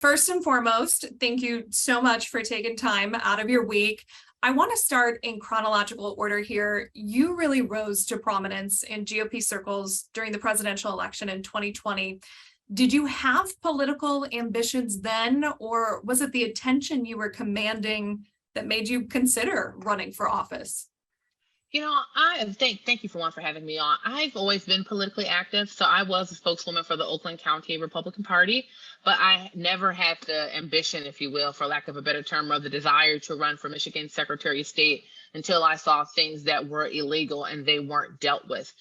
First and foremost, thank you so much for taking time out of your week. I want to start in chronological order here. You really rose to prominence in GOP circles during the presidential election in 2020. Did you have political ambitions then, or was it the attention you were commanding that made you consider running for office? Thank you for having me on. I've always been politically active. So I was a spokeswoman for the Oakland County Republican Party, but I never had the ambition, if you will, for lack of a better term, or the desire to run for Michigan Secretary of State until I saw things that were illegal and they weren't dealt with.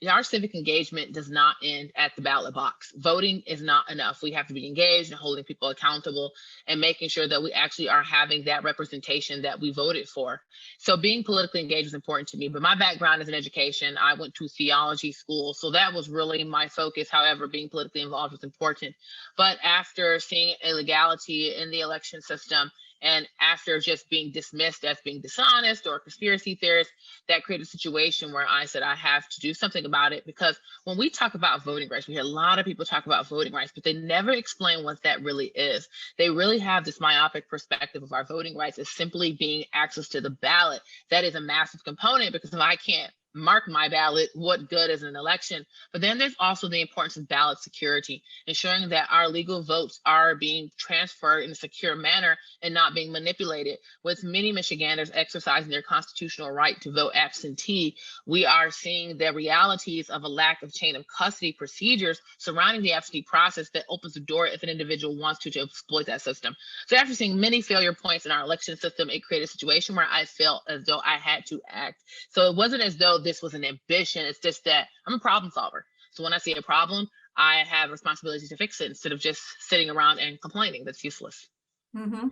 Our civic engagement does not end at the ballot box. Voting is not enough. We have to be engaged and holding people accountable and making sure that we actually are having that representation that we voted for. So being politically engaged is important to me, but my background is in education. I went to theology school, so that was really my focus. However, being politically involved was important. But after seeing illegality in the election system, and after just being dismissed as being dishonest or a conspiracy theorist, that created a situation where I said I have to do something about it. Because when we talk about voting rights, we hear a lot of people talk about voting rights, but they never explain what that really is. They really have this myopic perspective of our voting rights as simply being access to the ballot. That is a massive component, because if I can't mark my ballot, what good is an election? But then there's also the importance of ballot security, ensuring that our legal votes are being transferred in a secure manner and not being manipulated. With many Michiganders exercising their constitutional right to vote absentee, we are seeing the realities of a lack of chain of custody procedures surrounding the absentee process that opens the door if an individual wants to exploit that system. So after seeing many failure points in our election system, it created a situation where I felt as though I had to act. So it wasn't as though this was an ambition. It's just that I'm a problem solver. So when I see a problem, I have responsibility to fix it instead of just sitting around and complaining. That's useless. Mm-hmm.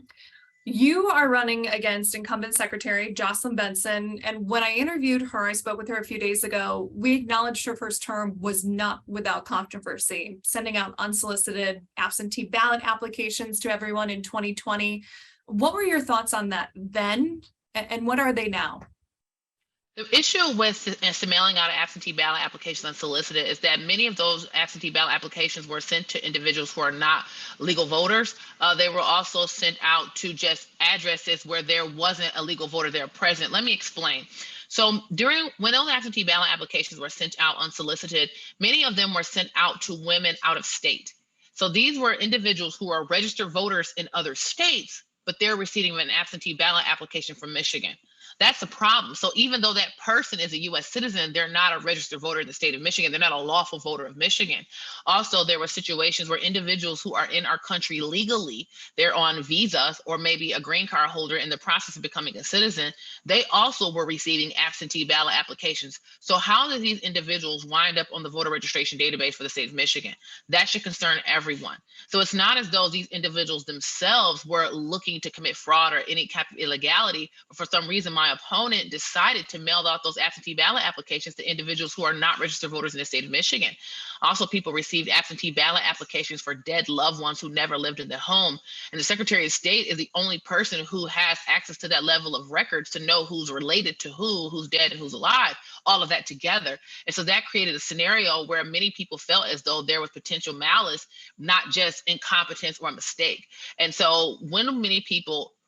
You are running against incumbent Secretary Jocelyn Benson. And when I interviewed her, I spoke with her a few days ago, we acknowledged her first term was not without controversy, sending out unsolicited absentee ballot applications to everyone in 2020. What were your thoughts on that then? And what are they now? The issue with mailing out absentee ballot applications unsolicited is that many of those absentee ballot applications were sent to individuals who are not legal voters. They were also sent out to just addresses where there wasn't a legal voter there present. Let me explain. So when those absentee ballot applications were sent out unsolicited, many of them were sent out to women out of state. So these were individuals who are registered voters in other states, but they're receiving an absentee ballot application from Michigan. That's a problem. So even though that person is a U.S. citizen, they're not a registered voter in the state of Michigan. They're not a lawful voter of Michigan. Also, there were situations where individuals who are in our country legally, they're on visas or maybe a green card holder in the process of becoming a citizen, they also were receiving absentee ballot applications. So how do these individuals wind up on the voter registration database for the state of Michigan? That should concern everyone. So it's not as though these individuals themselves were looking to commit fraud or any type of illegality, but for some reason, my opponent decided to mail out those absentee ballot applications to individuals who are not registered voters in the state of Michigan. Also, people received absentee ballot applications for dead loved ones who never lived in their home. And the Secretary of State is the only person who has access to that level of records to know who's related to who's dead and who's alive, all of that together. And so that created a scenario where many people felt as though there was potential malice, not just incompetence or a mistake. And so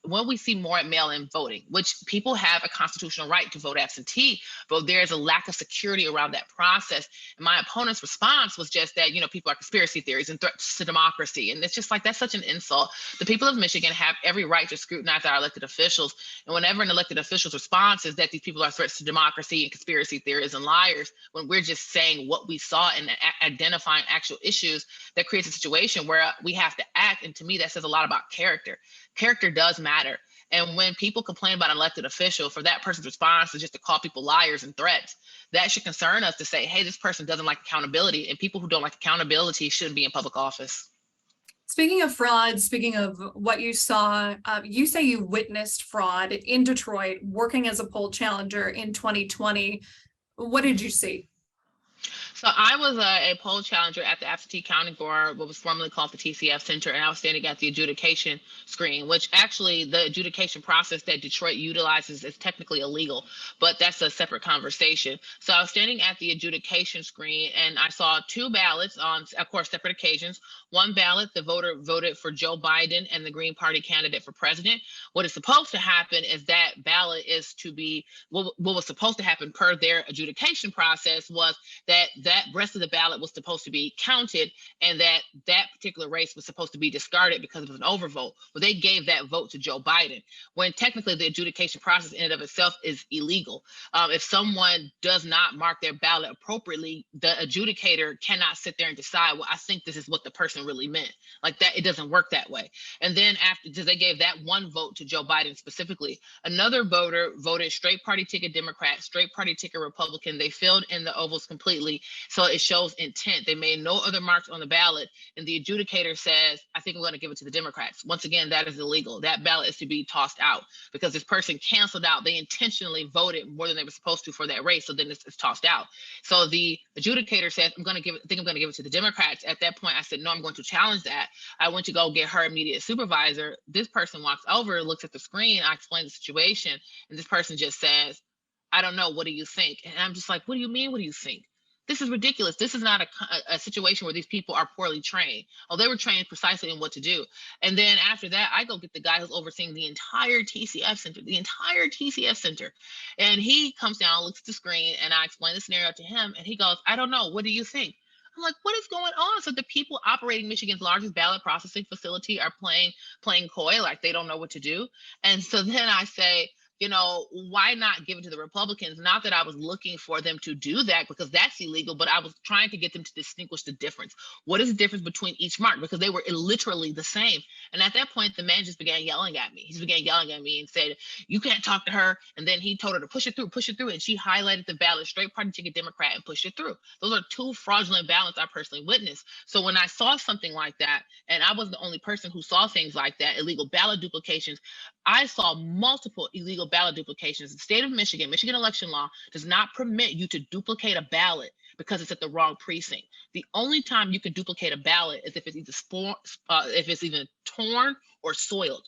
when we see more mail-in voting, which people have a constitutional right to vote absentee, but there's a lack of security around that process. And my opponent's response was just that, people are conspiracy theories and threats to democracy. And it's just like, that's such an insult. The people of Michigan have every right to scrutinize our elected officials. And whenever an elected official's response is that these people are threats to democracy and conspiracy theories and liars, when we're just saying what we saw and identifying actual issues, that creates a situation where we have to act. And to me, that says a lot about character. Character does matter. And when people complain about an elected official, for that person's response is just to call people liars and threats, that should concern us to say, hey, this person doesn't like accountability, and people who don't like accountability shouldn't be in public office. Speaking of fraud, speaking of what you saw, you say you witnessed fraud in Detroit, working as a poll challenger in 2020. What did you see? So I was a poll challenger at the absentee counting for what was formerly called the TCF Center, and I was standing at the adjudication screen, which actually the adjudication process that Detroit utilizes is technically illegal, but that's a separate conversation. So I was standing at the adjudication screen, and I saw two ballots on, of course, separate occasions. One ballot, the voter voted for Joe Biden and the Green Party candidate for president. What is supposed to happen is that ballot is to be, what was supposed to happen per their adjudication process was that rest of the ballot was supposed to be counted, and that particular race was supposed to be discarded because it was an overvote. Well, they gave that vote to Joe Biden, when technically the adjudication process in and of itself is illegal. If someone does not mark their ballot appropriately, the adjudicator cannot sit there and decide, well, I think this is what the person really meant. Like that, it doesn't work that way. And then after they gave that one vote to Joe Biden specifically, another voter voted straight party ticket Democrat, straight party ticket Republican. They filled in the ovals completely, so it shows intent. They made no other marks on the ballot, and the adjudicator says, I think I'm going to give it to the Democrats. Once again, that is illegal. That ballot is to be tossed out because this person canceled out. They intentionally voted more than they were supposed to for that race, so then it's tossed out. So the adjudicator says, I'm going to give it to the Democrats. At that point, I said, no, I'm going to challenge that. I went to go get her immediate supervisor. This person walks over, looks at the screen. I explain the situation, and this person just says, I don't know. What do you think? And I'm just like, what do you mean? What do you think? This is ridiculous. This is not a situation where these people are poorly trained. Oh, they were trained precisely in what to do. And then after that, I go get the guy who's overseeing the entire TCF center, and he comes down, looks at the screen, and I explain the scenario to him, and he goes, I don't know. What do you think? I'm like, what is going on? So the people operating Michigan's largest ballot processing facility are playing coy, like they don't know what to do. And so then I say, why not give it to the Republicans? Not that I was looking for them to do that because that's illegal, but I was trying to get them to distinguish the difference. What is the difference between each mark? Because they were literally the same. And at that point, the man just began yelling at me. He began yelling at me and said, you can't talk to her. And then he told her to push it through. And she highlighted the ballot, straight party ticket Democrat, and pushed it through. Those are two fraudulent ballots I personally witnessed. So when I saw something like that, and I was the only person who saw things like that, illegal ballot duplications, I saw multiple illegal ballot duplications. The state of Michigan election law does not permit you to duplicate a ballot because it's at the wrong precinct. The only time you can duplicate a ballot is if it's either torn or soiled.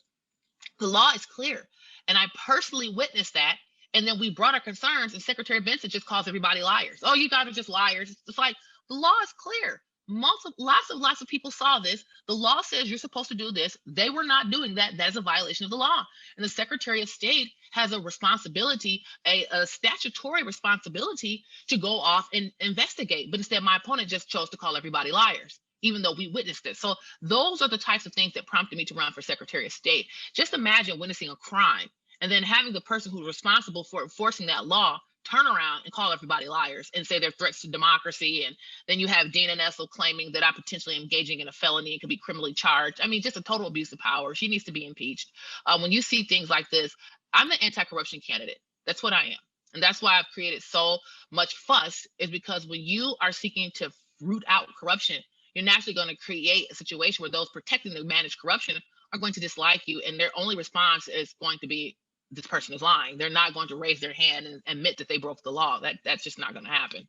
The law is clear, and I personally witnessed that. And then we brought our concerns, and Secretary Benson just calls everybody liars. Oh, you guys are just liars. It's like the law is clear. Lots of people saw this. The law says you're supposed to do this. They were not doing that. That is a violation of the law. And the Secretary of State has a responsibility, a statutory responsibility to go off and investigate. But instead, my opponent just chose to call everybody liars, even though we witnessed it. So those are the types of things that prompted me to run for Secretary of State. Just imagine witnessing a crime and then having the person who's responsible for enforcing that law turn around and call everybody liars and say they're threats to democracy. And then you have Dana Nessel claiming that I'm potentially engaging in a felony and could be criminally charged. I mean, just a total abuse of power. She needs to be impeached. When you see things like this, I'm the anti-corruption candidate. That's what I am. And that's why I've created so much fuss, is because when you are seeking to root out corruption, you're naturally going to create a situation where those protecting the managed corruption are going to dislike you. And their only response is going to be, this person is lying. They're not going to raise their hand and admit that they broke the law. That's just not going to happen.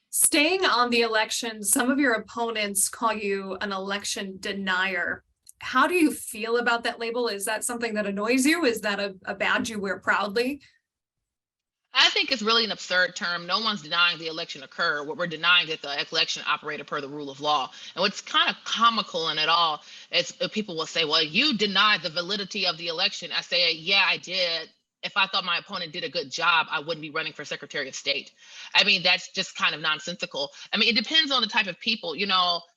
Staying on the election, some of your opponents call you an election denier. How do you feel about that label? Is that something that annoys you? Is that a badge you wear proudly? I think it's really an absurd term. No one's denying the election occurred. What we're denying is that the election operated per the rule of law. And what's kind of comical in it all is people will say, well, you denied the validity of the election. I say, yeah, I did. If I thought my opponent did a good job, I wouldn't be running for Secretary of State. I mean, that's just kind of nonsensical. I mean, it depends on the type of people.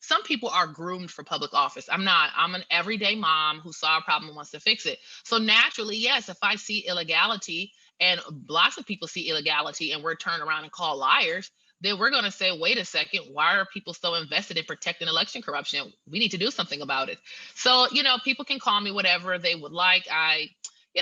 Some people are groomed for public office. I'm not. I'm an everyday mom who saw a problem and wants to fix it. So naturally, yes, if I see illegality, and lots of people see illegality, and we're turned around and called liars, then we're going to say, wait a second, why are people so invested in protecting election corruption? We need to do something about it. So, people can call me whatever they would like.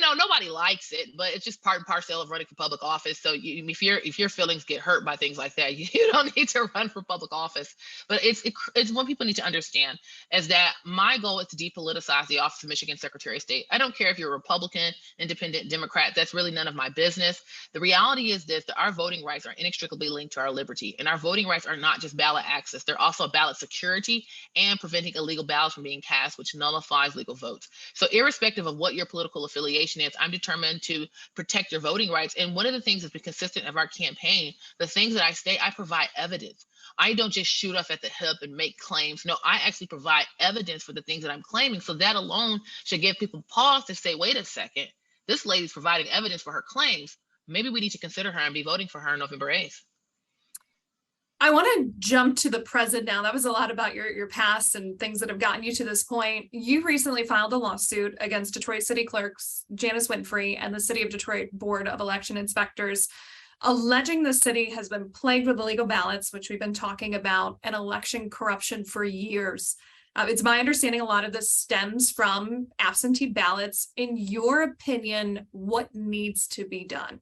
nobody likes it, but it's just part and parcel of running for public office. So if your feelings get hurt by things like that, you don't need to run for public office. But it's what people need to understand is that my goal is to depoliticize the office of Michigan Secretary of State. I don't care if you're a Republican, Independent, Democrat. That's really none of my business. The reality is this: that our voting rights are inextricably linked to our liberty, and our voting rights are not just ballot access; they're also ballot security and preventing illegal ballots from being cast, which nullifies legal votes. So irrespective of what your political affiliation is, I'm determined to protect your voting rights. And one of the things that's been consistent of our campaign, the things that I say, I provide evidence. I don't just shoot off at the hip and make claims. No, I actually provide evidence for the things that I'm claiming. So that alone should give people pause to say, wait a second, this lady's providing evidence for her claims. Maybe we need to consider her and be voting for her on November 8th. I want to jump to the present now. That was a lot about your past and things that have gotten you to this point. You recently filed a lawsuit against Detroit City Clerks Janice Winfrey and the City of Detroit Board of Election Inspectors, alleging the city has been plagued with illegal ballots, which we've been talking about, and election corruption for years. It's my understanding a lot of this stems from absentee ballots. In your opinion, what needs to be done?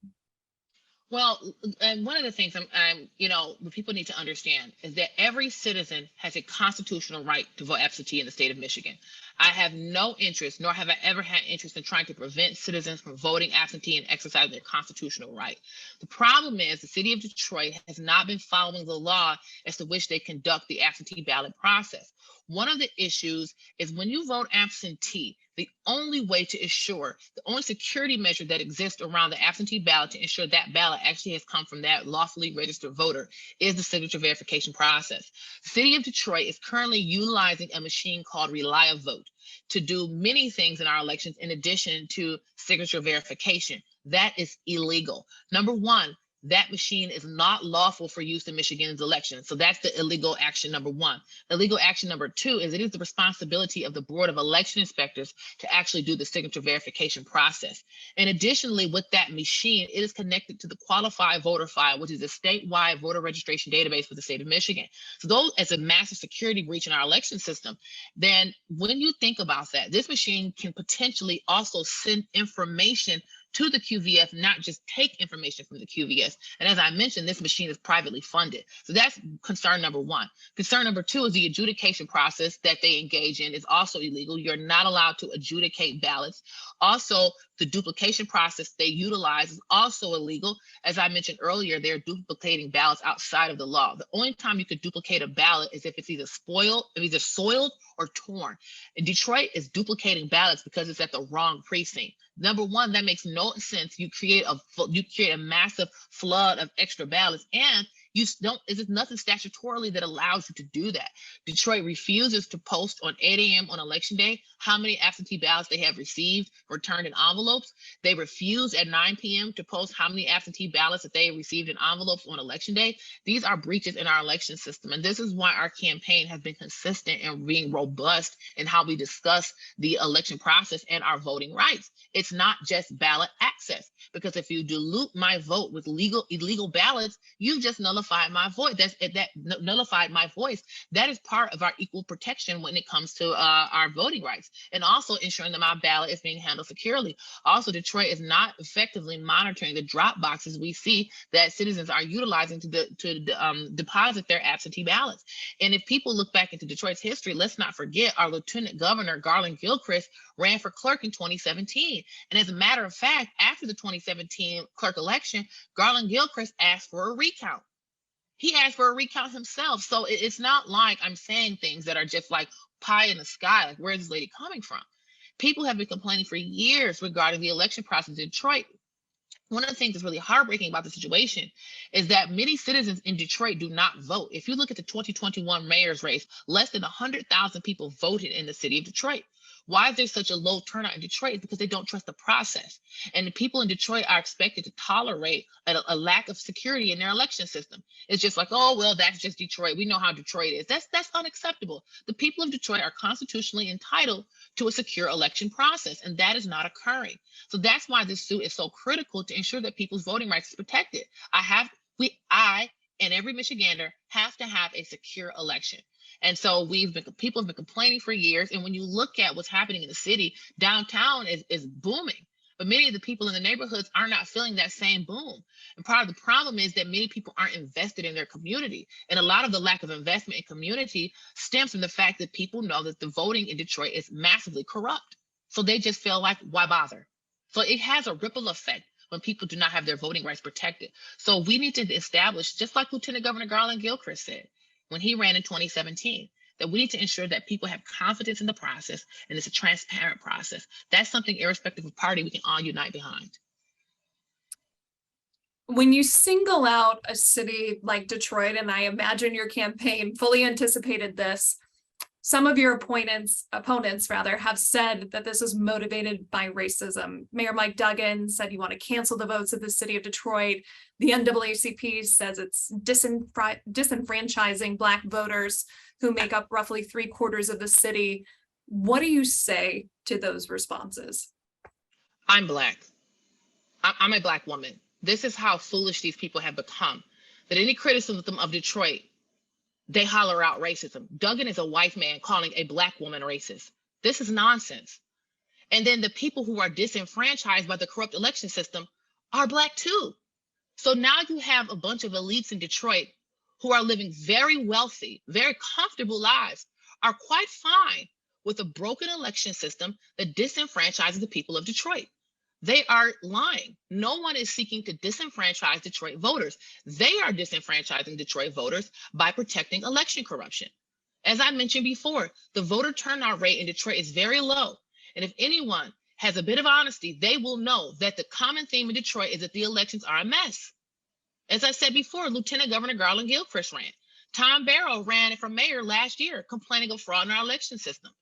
Well, and one of the things what people need to understand is that every citizen has a constitutional right to vote absentee in the state of Michigan. I have no interest, nor have I ever had interest in trying to prevent citizens from voting absentee and exercising their constitutional right. The problem is the city of Detroit has not been following the law as to which they conduct the absentee ballot process. One of the issues is when you vote absentee, the only way to ensure, the only security measure that exists around the absentee ballot to ensure that ballot actually has come from that lawfully registered voter is the signature verification process. The city of Detroit is currently utilizing a machine called ReliaVote to do many things in our elections in addition to signature verification. That is illegal. Number one, that machine is not lawful for use in Michigan's election. So that's the illegal action number one. Illegal action number two is it is the responsibility of the Board of Election Inspectors to actually do the signature verification process. And additionally, with that machine, it is connected to the qualified voter file, which is a statewide voter registration database for the state of Michigan. So those as a massive security breach in our election system, then when you think about that, this machine can potentially also send information to the QVF, not just take information from the QVS. And as I mentioned, this machine is privately funded. So that's concern number one. Concern number two is the adjudication process that they engage in is also illegal. You're not allowed to adjudicate ballots. Also, the duplication process they utilize is also illegal. As I mentioned earlier, they're duplicating ballots outside of the law. The only time you could duplicate a ballot is if it's either soiled or torn. And Detroit is duplicating ballots because it's at the wrong precinct. Number one, that makes no sense. You create a massive flood of extra ballots, and there's nothing statutorily that allows you to do that. Detroit refuses to post on 8 a.m. on election day how many absentee ballots they have received returned in envelopes. They refuse at 9 p.m. to post how many absentee ballots that they received in envelopes on election day. These are breaches in our election system. And this is why our campaign has been consistent and being robust in how we discuss the election process and our voting rights. It's not just ballot access, because if you dilute my vote with illegal ballots, you've just nullified my voice. That nullified my voice. That is part of our equal protection when it comes to our voting rights, and also ensuring that my ballot is being handled securely. Also, Detroit is not effectively monitoring the drop boxes we see that citizens are utilizing to deposit their absentee ballots. And if people look back into Detroit's history, let's not forget our Lieutenant Governor Garland Gilchrist ran for clerk in 2017. And as a matter of fact, after the 2017 clerk election, Garland Gilchrist asked for a recount. He asked for a recount himself. So it's not like I'm saying things that are just like pie in the sky, like where's this lady coming from? People have been complaining for years regarding the election process in Detroit. One of the things that's really heartbreaking about the situation is that many citizens in Detroit do not vote. If you look at the 2021 mayor's race, less than 100,000 people voted in the city of Detroit. Why is there such a low turnout in Detroit? Because they don't trust the process. And the people in Detroit are expected to tolerate a lack of security in their election system. It's just like, oh, well, that's just Detroit. We know how Detroit is. That's unacceptable. The people of Detroit are constitutionally entitled to a secure election process, and that is not occurring. So that's why this suit is so critical to ensure that people's voting rights are protected. I and every Michigander have to have a secure election. And so people have been complaining for years. And when you look at what's happening in the city, downtown is booming. But many of the people in the neighborhoods are not feeling that same boom. And part of the problem is that many people aren't invested in their community. And a lot of the lack of investment in community stems from the fact that people know that the voting in Detroit is massively corrupt. So they just feel like, why bother? So it has a ripple effect when people do not have their voting rights protected. So we need to establish, just like Lieutenant Governor Garland Gilchrist said when he ran in 2017, that we need to ensure that people have confidence in the process and it's a transparent process. That's something irrespective of party we can all unite behind. When you single out a city like Detroit, and I imagine your campaign fully anticipated this, some of your opponents have said that this is motivated by racism. Mayor Mike Duggan said you want to cancel the votes of the city of Detroit. The NAACP says it's disenfranchising Black voters who make up roughly 3/4 of the city. What do you say to those responses? I'm Black. I'm a Black woman. This is how foolish these people have become. That any criticism of Detroit, they holler out racism. Duggan is a white man calling a Black woman racist. This is nonsense. And then the people who are disenfranchised by the corrupt election system are Black too. So now you have a bunch of elites in Detroit who are living very wealthy, very comfortable lives, are quite fine with a broken election system that disenfranchises the people of Detroit. They are lying. No one is seeking to disenfranchise Detroit voters. They are disenfranchising Detroit voters by protecting election corruption. As I mentioned before, the voter turnout rate in Detroit is very low. And if anyone has a bit of honesty, they will know that the common theme in Detroit is that the elections are a mess. As I said before, Lieutenant Governor Garland Gilchrist ran. Tom Barrow ran for mayor last year, complaining of fraud in our election system,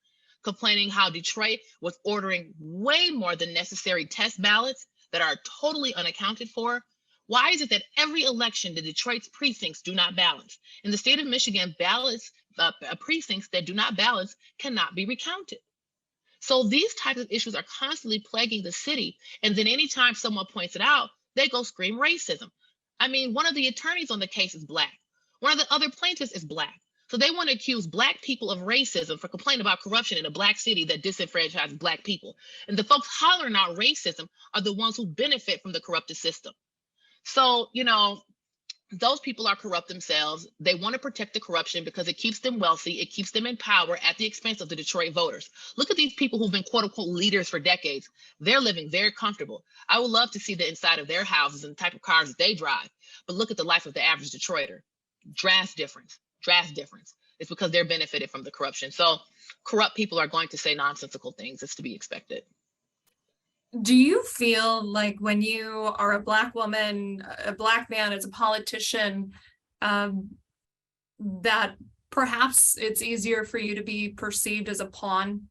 complaining how Detroit was ordering way more than necessary test ballots that are totally unaccounted for. Why is it that every election, the Detroit's precincts do not balance? In the state of Michigan, precincts that do not balance cannot be recounted. So these types of issues are constantly plaguing the city. And then anytime someone points it out, they go scream racism. I mean, one of the attorneys on the case is Black. One of the other plaintiffs is Black. So they want to accuse Black people of racism for complaining about corruption in a Black city that disenfranchises Black people. And the folks hollering out racism are the ones who benefit from the corrupted system. So, you know, those people are corrupt themselves. They want to protect the corruption because it keeps them wealthy. It keeps them in power at the expense of the Detroit voters. Look at these people who've been quote unquote leaders for decades. They're living very comfortable. I would love to see the inside of their houses and the type of cars that they drive. But look at the life of the average Detroiter. Drastic difference. It's because they're benefited from the corruption. So corrupt people are going to say nonsensical things. It's to be expected. Do you feel like when you are a Black woman, a Black man as a politician, that perhaps it's easier for you to be perceived as a pawn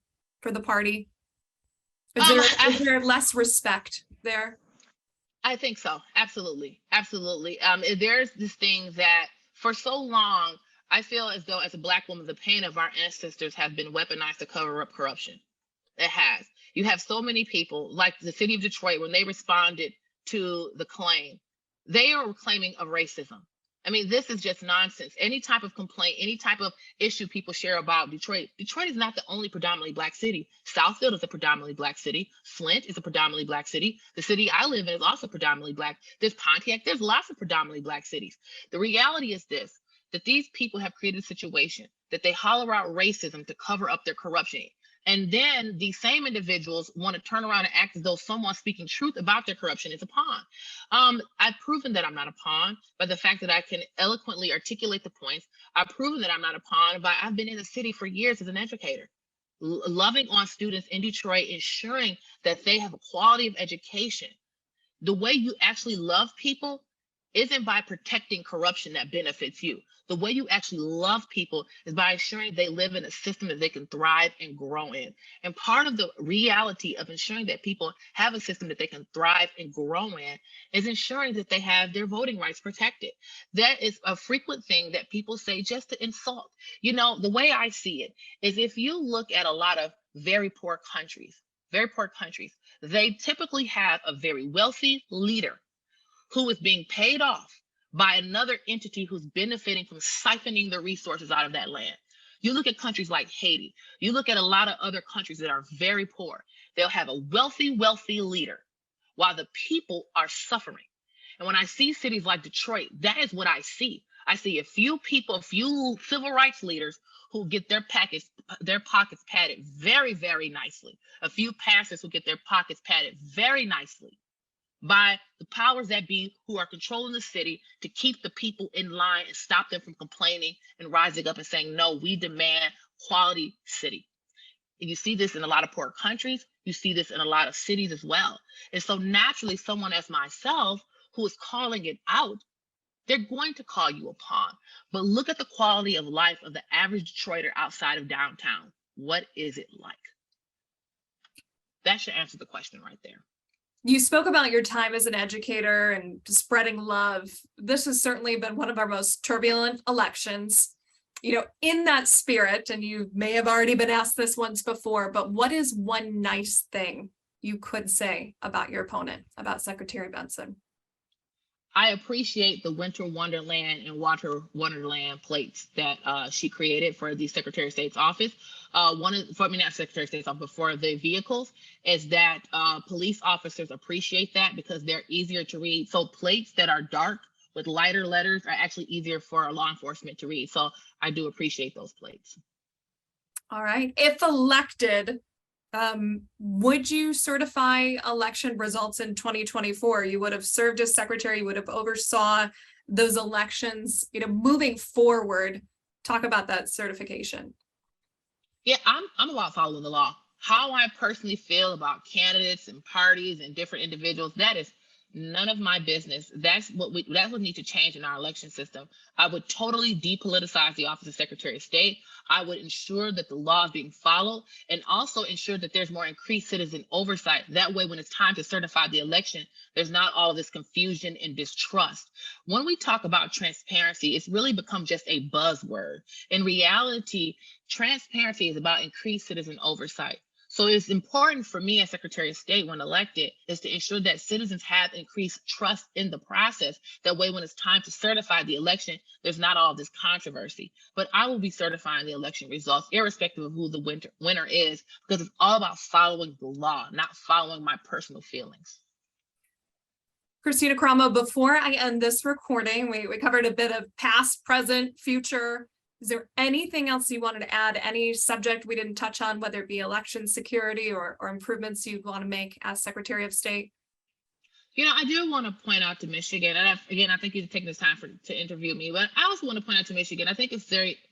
for the party? Is there less respect there? I think so. Absolutely. There's this thing that for so long, I feel as though as a Black woman, the pain of our ancestors has been weaponized to cover up corruption. It has. You have so many people, like the city of Detroit, when they responded to the claim, they are claiming of racism. I mean, this is just nonsense. Any type of complaint, any type of issue people share about Detroit. Detroit is not the only predominantly Black city. Southfield is a predominantly Black city. Flint is a predominantly Black city. The city I live in is also predominantly Black. There's Pontiac. There's lots of predominantly Black cities. The reality is this, that these people have created a situation that they holler out racism to cover up their corruption. And then these same individuals want to turn around and act as though someone speaking truth about their corruption is a pawn. I've proven that I'm not a pawn by the fact that I can eloquently articulate the points. I've proven that I'm not a pawn by I've been in the city for years as an educator, loving on students in Detroit, ensuring that they have a quality of education. The way you actually love people isn't by protecting corruption that benefits you. The way you actually love people is by ensuring they live in a system that they can thrive and grow in. And part of the reality of ensuring that people have a system that they can thrive and grow in is ensuring that they have their voting rights protected. That is a frequent thing that people say just to insult. You know, the way I see it is if you look at a lot of very poor countries, they typically have a very wealthy leader who is being paid off by another entity who's benefiting from siphoning the resources out of that land. You look at countries like Haiti, you look at a lot of other countries that are very poor. They'll have a wealthy leader while the people are suffering. And when I see cities like Detroit, that is what I see. I see a few people, a few civil rights leaders who get their pockets padded very, very nicely. A few pastors who get their pockets padded very nicely by the powers that be who are controlling the city to keep the people in line and stop them from complaining and rising up and saying, no, we demand quality city. And you see this in a lot of poor countries. You see this in a lot of cities as well. And so naturally, someone as myself who is calling it out, they're going to call you upon. But look at the quality of life of the average Detroiter outside of downtown. What is it like? That should answer the question right there. You spoke about your time as an educator and spreading love. This has certainly been one of our most turbulent elections. In that spirit, and you may have already been asked this once before, but what is one nice thing you could say about your opponent, about Secretary Benson? I appreciate the Winter Wonderland and Water Wonderland plates that she created for the Secretary of State's office. Not Secretary of State's office, but for the vehicles, is that police officers appreciate that because they're easier to read. So plates that are dark with lighter letters are actually easier for law enforcement to read. So I do appreciate those plates. All right. If elected, would you certify election results in 2024? You would have served as secretary, you would have oversaw those elections, moving forward. Talk about that certification. Yeah, I'm about following the law. How I personally feel about candidates and parties and different individuals, that is none of my business. That's what needs to change in our election system. I would totally depoliticize the office of Secretary of State. I would ensure that the law is being followed and also ensure that there's more increased citizen oversight. That way, when it's time to certify the election, there's not all of this confusion and distrust. When we talk about transparency, it's really become just a buzzword. In reality, transparency is about increased citizen oversight. So it's important for me as Secretary of State when elected is to ensure that citizens have increased trust in the process. That way, when it's time to certify the election, there's not all this controversy. But I will be certifying the election results irrespective of who the winner is, because it's all about following the law, not following my personal feelings. Kristina Karamo, before I end this recording, we covered a bit of past, present, future. Is there anything else you wanted to add? Any subject we didn't touch on, whether it be election security or improvements you'd want to make as Secretary of State? I do want to point out to Michigan, and I think you've taken this time to interview me, but I also want to point out to Michigan, I think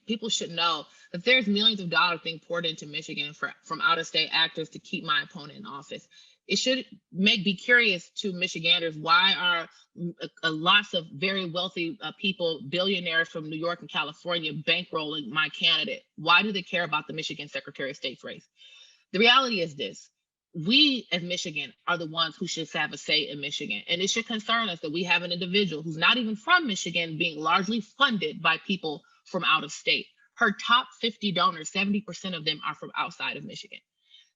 people should know that there's millions of dollars being poured into Michigan from out-of-state actors to keep my opponent in office. It should be curious to Michiganders, why are lots of very wealthy people, billionaires from New York and California, bankrolling my candidate? Why do they care about the Michigan Secretary of State's race? The reality is this: we as Michigan are the ones who should have a say in Michigan. And it should concern us that we have an individual who's not even from Michigan being largely funded by people from out of state. Her top 50 donors, 70% of them are from outside of Michigan.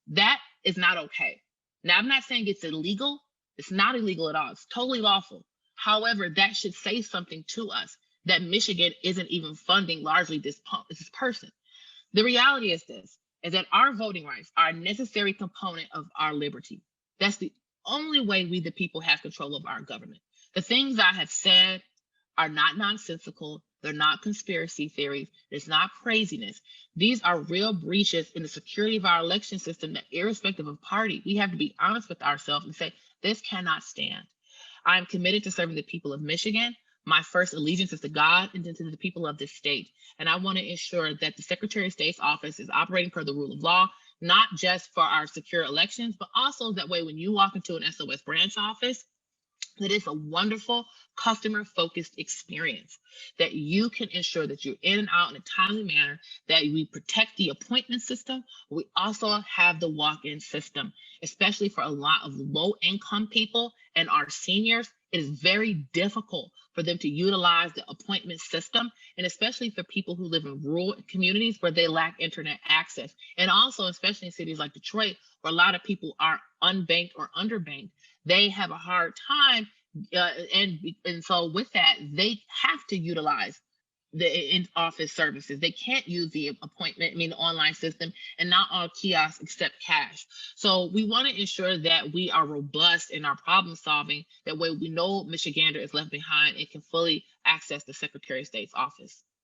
That is not okay. Now, I'm not saying it's illegal. It's not illegal at all. It's totally lawful. However, that should say something to us that Michigan isn't even funding largely this person. The reality is this, is that our voting rights are a necessary component of our liberty. That's the only way we, the people, have control of our government. The things I have said are not nonsensical. They're not conspiracy theories. It's not craziness. These are real breaches in the security of our election system that, irrespective of party, we have to be honest with ourselves and say, this cannot stand. I am committed to serving the people of Michigan. My first allegiance is to God and then to the people of this state. And I want to ensure that the Secretary of State's office is operating per the rule of law, not just for our secure elections, but also that way when you walk into an SOS branch office, that it's a wonderful customer-focused experience, that you can ensure that you're in and out in a timely manner, that we protect the appointment system. We also have the walk-in system, especially for a lot of low-income people and our seniors. It is very difficult for them to utilize the appointment system, and especially for people who live in rural communities where they lack internet access. And also, especially in cities like Detroit, where a lot of people are unbanked or underbanked, they have a hard time. And so with that, they have to utilize the in-office services. They can't use the the online system, and not all kiosks accept cash. So we want to ensure that we are robust in our problem solving. That way we know Michigander is left behind and can fully access the Secretary of State's office.